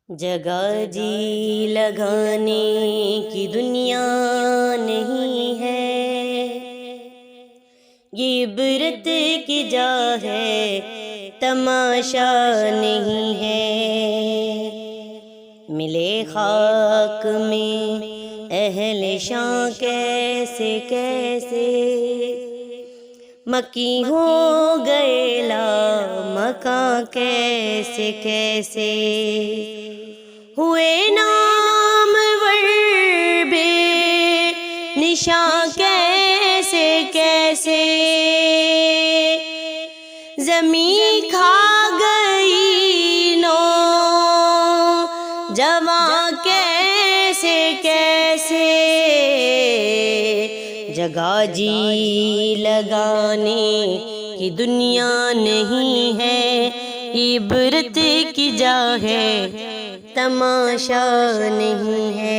جگہ جی لگانے کی دنیا نہیں ہے، یہ عبرت کی جا ہے، تماشا نہیں ہے۔ ملے خاک میں اہل شاں کیسے کیسے، مکی ہو گئے لا مکاں کیسے کیسے، ہوئے نامور بے نشاں کیسے کیسے، زمین کھا گئی نو جواں کیسے کیسے، جگہ جی لگانے کی دنیا نہیں ہے، عبرت کی جا ہے، تماشا نہیں ہے۔